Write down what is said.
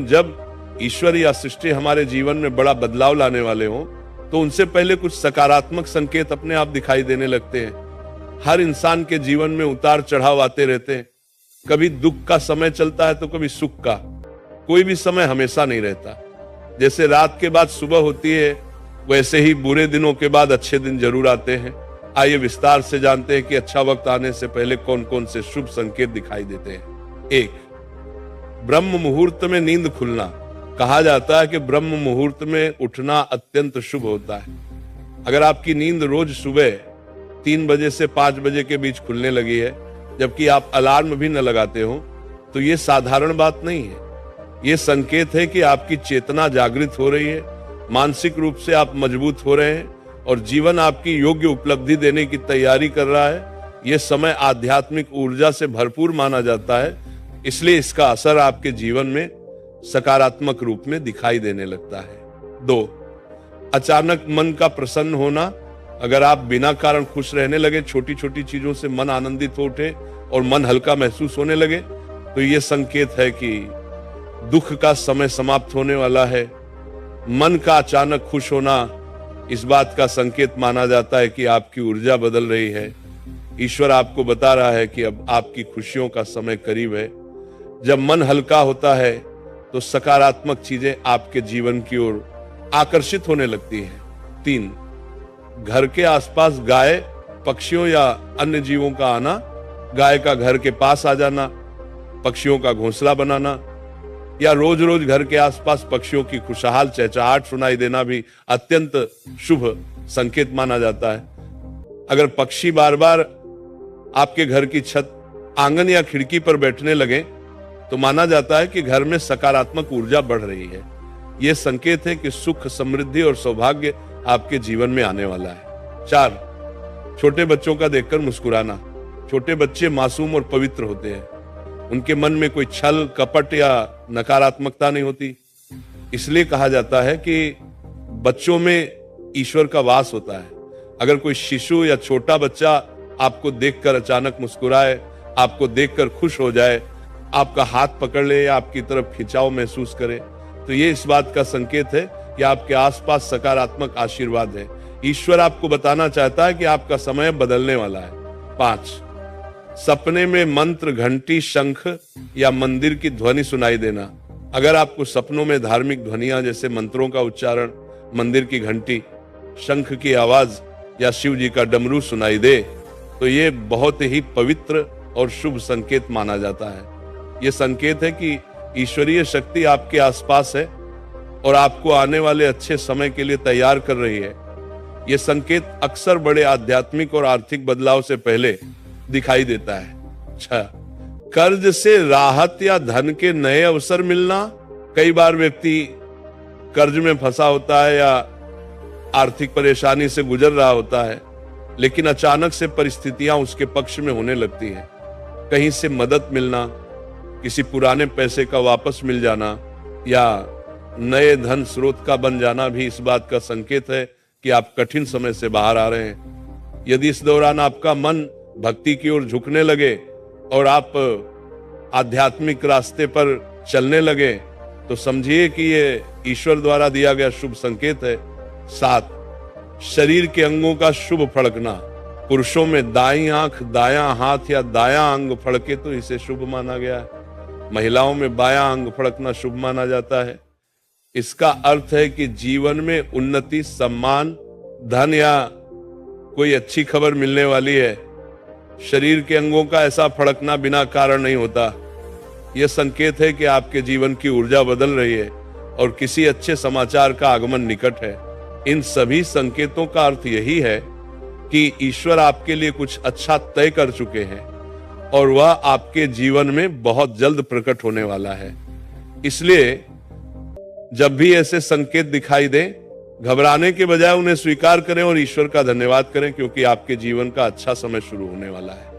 जब ईश्वर या सृष्टि हमारे जीवन में बड़ा बदलाव लाने वाले हों, तो उनसे पहले कुछ सकारात्मक संकेत अपने आप दिखाई देने लगते हैं। हर इंसान के जीवन में उतार चढ़ाव आते रहते हैं। कभी दुख का समय चलता है तो कभी सुख का। कोई भी समय हमेशा नहीं रहता। जैसे रात के बाद सुबह होती है, वैसे ही बुरे दिनों के बाद अच्छे दिन जरूर आते हैं। आइए विस्तार से जानते हैं कि अच्छा वक्त आने से पहले कौन कौन से शुभ संकेत दिखाई देते हैं। 1, ब्रह्म मुहूर्त में नींद खुलना। कहा जाता है कि ब्रह्म मुहूर्त में उठना अत्यंत शुभ होता है। अगर आपकी नींद रोज सुबह 3 बजे से 5 बजे के बीच खुलने लगी है, जबकि आप अलार्म भी न लगाते हो, तो ये साधारण बात नहीं है। ये संकेत है कि आपकी चेतना जागृत हो रही है, मानसिक रूप से आप मजबूत हो रहे हैं और जीवन आपकी योग्य उपलब्धि देने की तैयारी कर रहा है। यह समय आध्यात्मिक ऊर्जा से भरपूर माना जाता है, इसलिए इसका असर आपके जीवन में सकारात्मक रूप में दिखाई देने लगता है। 2, अचानक मन का प्रसन्न होना। अगर आप बिना कारण खुश रहने लगे, छोटी छोटी चीजों से मन आनंदित हो उठे और मन हल्का महसूस होने लगे, तो यह संकेत है कि दुख का समय समाप्त होने वाला है। मन का अचानक खुश होना इस बात का संकेत माना जाता है कि आपकी ऊर्जा बदल रही है। ईश्वर आपको बता रहा है कि अब आपकी खुशियों का समय करीब है। जब मन हल्का होता है तो सकारात्मक चीजें आपके जीवन की ओर आकर्षित होने लगती हैं। 3, घर के आसपास गाय, पक्षियों या अन्य जीवों का आना। गाय का घर के पास आ जाना, पक्षियों का घोंसला बनाना या रोज रोज घर के आसपास पक्षियों की खुशहाल चहचहाट सुनाई देना भी अत्यंत शुभ संकेत माना जाता है। अगर पक्षी बार बार आपके घर की छत, आंगन या खिड़की पर बैठने लगे, तो माना जाता है कि घर में सकारात्मक ऊर्जा बढ़ रही है। यह संकेत है कि सुख, समृद्धि और सौभाग्य आपके जीवन में आने वाला है। 4, छोटे बच्चों का देखकर मुस्कुराना। छोटे बच्चे मासूम और पवित्र होते हैं। उनके मन में कोई छल, कपट या नकारात्मकता नहीं होती। इसलिए कहा जाता है कि बच्चों में ईश्वर का वास होता है। अगर कोई शिशु या छोटा बच्चा आपको देखकर अचानक मुस्कुराए, आपको देखकर खुश हो जाए, आपका हाथ पकड़ ले या आपकी तरफ खिंचाव महसूस करे, तो ये इस बात का संकेत है कि आपके आसपास सकारात्मक आशीर्वाद है। ईश्वर आपको बताना चाहता है कि आपका समय बदलने वाला है। 5, सपने में मंत्र, घंटी, शंख या मंदिर की ध्वनि सुनाई देना। अगर आपको सपनों में धार्मिक ध्वनियां जैसे मंत्रों का उच्चारण, मंदिर की घंटी, शंख की आवाज या शिव जी का डमरू सुनाई दे, तो ये बहुत ही पवित्र और शुभ संकेत माना जाता है। ये संकेत है कि ईश्वरीय शक्ति आपके आसपास है और आपको आने वाले अच्छे समय के लिए तैयार कर रही है। यह संकेत अक्सर बड़े आध्यात्मिक और आर्थिक बदलाव से पहले दिखाई देता है। 6, कर्ज से राहत या धन के नए अवसर मिलना। कई बार व्यक्ति कर्ज में फंसा होता है या आर्थिक परेशानी से गुजर रहा होता है, लेकिन अचानक से परिस्थितियां उसके पक्ष में होने लगती हैं। कहीं से मदद मिलना, किसी पुराने पैसे का वापस मिल जाना या नए धन स्रोत का बन जाना भी इस बात का संकेत है कि आप कठिन समय से बाहर आ रहे हैं। यदि इस दौरान आपका मन भक्ति की ओर झुकने लगे और आप आध्यात्मिक रास्ते पर चलने लगे, तो समझिए कि ये ईश्वर द्वारा दिया गया शुभ संकेत है। 7, शरीर के अंगों का शुभ फड़कना। पुरुषों में दाईं आंख, दायां हाथ या दायां अंग फड़के तो इसे शुभ माना गया है। महिलाओं में बायां अंग फड़कना शुभ माना जाता है। इसका अर्थ है कि जीवन में उन्नति, सम्मान, धन या कोई अच्छी खबर मिलने वाली है। शरीर के अंगों का ऐसा फड़कना बिना कारण नहीं होता। यह संकेत है कि आपके जीवन की ऊर्जा बदल रही है और किसी अच्छे समाचार का आगमन निकट है। इन सभी संकेतों का अर्थ यही है कि ईश्वर आपके लिए कुछ अच्छा तय कर चुके हैं और वह आपके जीवन में बहुत जल्द प्रकट होने वाला है। इसलिए जब भी ऐसे संकेत दिखाई दें, घबराने के बजाय उन्हें स्वीकार करें और ईश्वर का धन्यवाद करें, क्योंकि आपके जीवन का अच्छा समय शुरू होने वाला है।